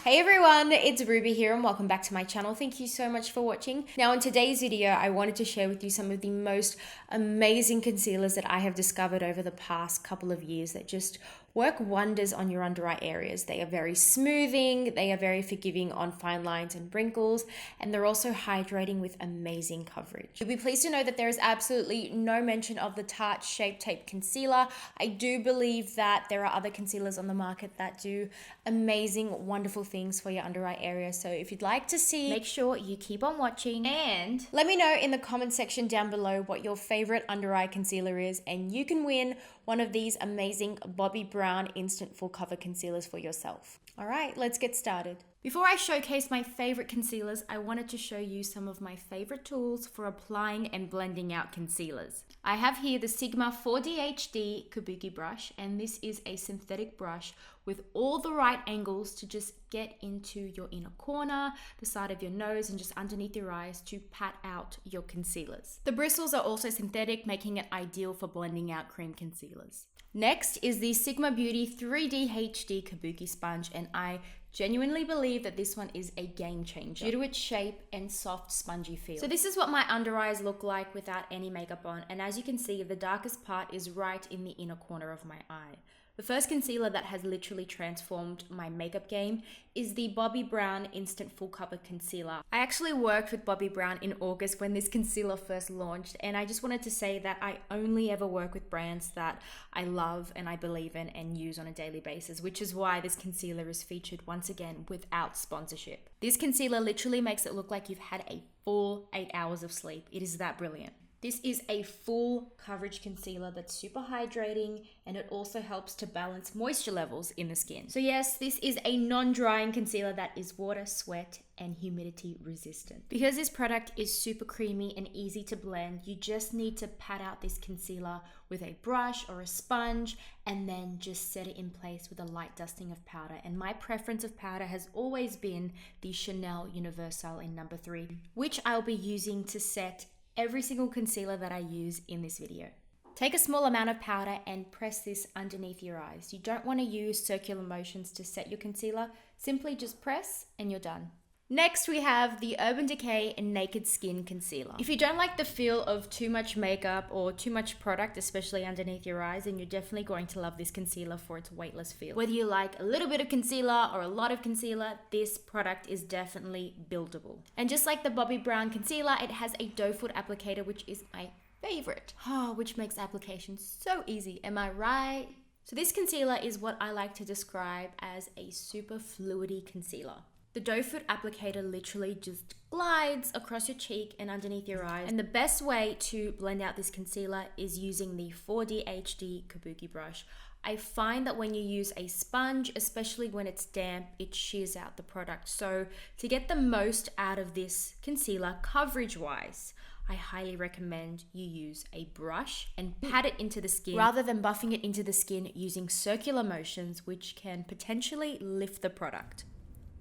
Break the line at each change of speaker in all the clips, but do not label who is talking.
Hey everyone, it's Ruby here and welcome back to my channel. Thank you so much for watching. Now in today's video, I wanted to share with you some of the most amazing concealers that I have discovered over the past couple of years that just work wonders on your under eye areas. They are very smoothing, they are very forgiving on fine lines and wrinkles, and they're also hydrating with amazing coverage. You'll be pleased to know that there is absolutely no mention of the Tarte Shape Tape Concealer. I do believe that there are other concealers on the market that do amazing, wonderful things for your under eye area. So if you'd like to see, make sure you keep on watching and let me know in the comment section down below what your favorite under eye concealer is, and you can win one of these amazing Bobbi Brown Instant Full Cover Concealers for yourself. All right, let's get started. Before I showcase my favorite concealers, I wanted to show you some of my favorite tools for applying and blending out concealers. I have here the Sigma 4D HD Kabuki brush, and this is a synthetic brush with all the right angles to just get into your inner corner, the side of your nose, and just underneath your eyes to pat out your concealers. The bristles are also synthetic, making it ideal for blending out cream concealers. Next is the Sigma Beauty 3D HD Kabuki sponge, and I genuinely believe that this one is a game changer due to its shape and soft spongy feel. So this is what my under eyes look like without any makeup on, and as you can see, the darkest part is right in the inner corner of my eye. The first concealer that has literally transformed my makeup game is the Bobbi Brown Instant Full Cover Concealer. I actually worked with Bobbi Brown in August when this concealer first launched, and I just wanted to say that I only ever work with brands that I love and I believe in and use on a daily basis, which is why this concealer is featured once again without sponsorship. This concealer literally makes it look like you've had a full 8 hours of sleep. It is that brilliant. This is a full coverage concealer that's super hydrating, and it also helps to balance moisture levels in the skin. So yes, this is a non-drying concealer that is water, sweat, and humidity resistant. Because this product is super creamy and easy to blend, you just need to pat out this concealer with a brush or a sponge and then just set it in place with a light dusting of powder. And my preference of powder has always been the Chanel Universal in number 3, which I'll be using to set every single concealer that I use in this video. Take a small amount of powder and press this underneath your eyes. You don't want to use circular motions to set your concealer. Simply just press and you're done. Next, we have the Urban Decay Naked Skin Concealer. If you don't like the feel of too much makeup or too much product, especially underneath your eyes, then you're definitely going to love this concealer for its weightless feel. Whether you like a little bit of concealer or a lot of concealer, this product is definitely buildable. And just like the Bobbi Brown concealer, it has a doe foot applicator, which is my favorite, which makes application so easy. Am I right? So this concealer is what I like to describe as a super fluidy concealer. The doe foot applicator literally just glides across your cheek and underneath your eyes. And the best way to blend out this concealer is using the 4D HD Kabuki brush. I find that when you use a sponge, especially when it's damp, it shears out the product. So to get the most out of this concealer coverage-wise, I highly recommend you use a brush and pat it into the skin rather than buffing it into the skin using circular motions, which can potentially lift the product.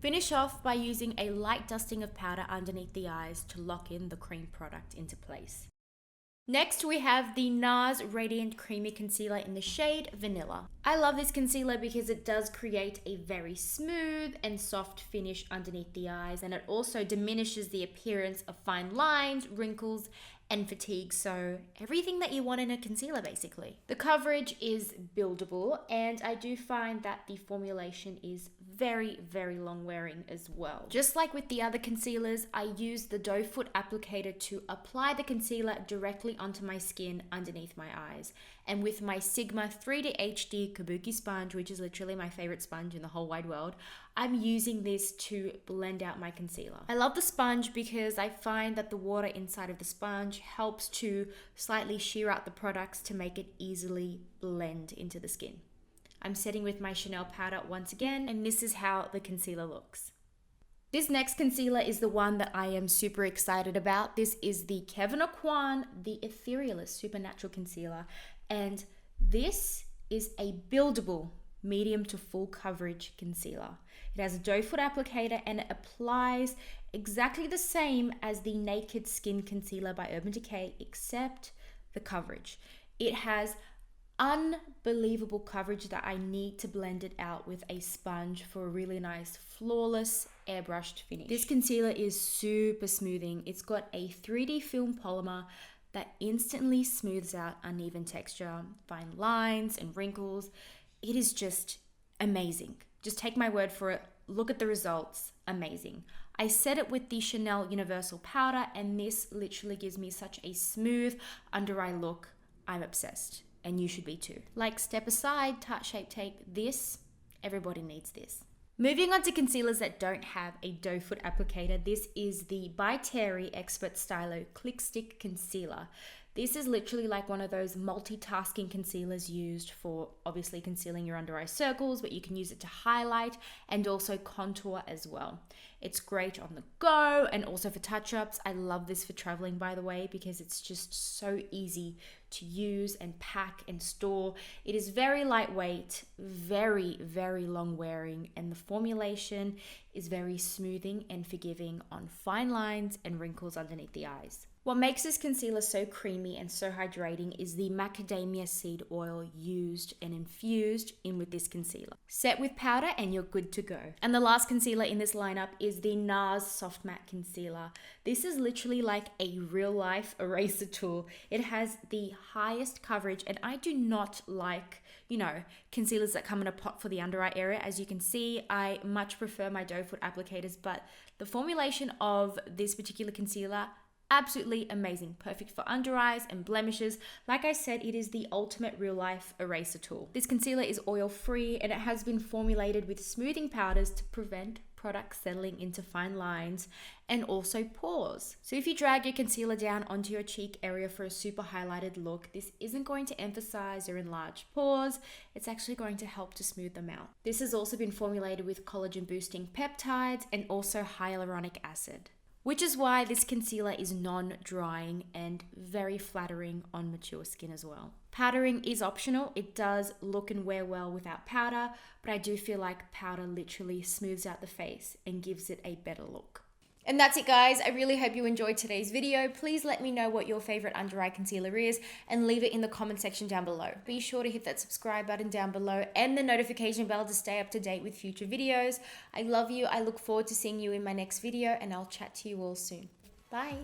Finish off by using a light dusting of powder underneath the eyes to lock in the cream product into place. Next, we have the Nars Radiant Creamy Concealer in the shade Vanilla. I love this concealer because it does create a very smooth and soft finish underneath the eyes, and it also diminishes the appearance of fine lines, wrinkles, and fatigue, so everything that you want in a concealer basically. The coverage is buildable, and I do find that the formulation is very, very long wearing as well. Just like with the other concealers, I use the doe foot applicator to apply the concealer directly onto my skin underneath my eyes. And with my Sigma 3D HD Kabuki sponge, which is literally my favorite sponge in the whole wide world, I'm using this to blend out my concealer. I love the sponge because I find that the water inside of the sponge helps to slightly shear out the products to make it easily blend into the skin. I'm setting with my Chanel powder once again, and this is how the concealer looks. This next concealer is the one that I am super excited about. This is the Kevyn Aucoin, the Etherialist Supernatural Concealer, and this is a buildable medium to full coverage concealer. It has a doe foot applicator and it applies exactly the same as the Naked Skin Concealer by Urban Decay, except the coverage. It has unbelievable coverage that I need to blend it out with a sponge for a really nice, flawless, airbrushed finish. This concealer is super smoothing. It's got a 3D film polymer that instantly smooths out uneven texture, fine lines and wrinkles. It is just amazing. Just take my word for it. Look at the results. Amazing. I set it with the Chanel Universal Powder, and this literally gives me such a smooth under eye look. I'm obsessed, and you should be too. Like, step aside, Tarte Shape Tape. This, everybody needs this. Moving on to concealers that don't have a doe foot applicator, this is the by Terry Expert Stylo Click Stick Concealer. This is literally like one of those multitasking concealers used for obviously concealing your under eye circles, but you can use it to highlight and also contour as well. It's great on the go and also for touch-ups. I love this for traveling, by the way, because it's just so easy to use and pack and store. It is very lightweight, very, very long wearing, and the formulation is very smoothing and forgiving on fine lines and wrinkles underneath the eyes. What makes this concealer so creamy and so hydrating is the macadamia seed oil used and infused in with this concealer. Set with powder and you're good to go. And the last concealer in this lineup is the Nars Soft Matte Concealer. This is literally like a real life eraser tool. It has the highest coverage, and I do not like, concealers that come in a pot for the under eye area. As you can see, I much prefer my doe foot applicators, but the formulation of this particular concealer, absolutely amazing. Perfect for under eyes and blemishes. Like I said, it is the ultimate real life eraser tool. This concealer is oil free, and it has been formulated with smoothing powders to prevent product settling into fine lines and also pores. So if you drag your concealer down onto your cheek area for a super highlighted look, this isn't going to emphasize or enlarge pores. It's actually going to help to smooth them out. This has also been formulated with collagen boosting peptides and also hyaluronic acid, which is why this concealer is non-drying and very flattering on mature skin as well. Powdering is optional. It does look and wear well without powder, but I do feel like powder literally smooths out the face and gives it a better look. And that's it, guys. I really hope you enjoyed today's video. Please let me know what your favorite under eye concealer is and leave it in the comment section down below. Be sure to hit that subscribe button down below and the notification bell to stay up to date with future videos. I love you. I look forward to seeing you in my next video, and I'll chat to you all soon. Bye.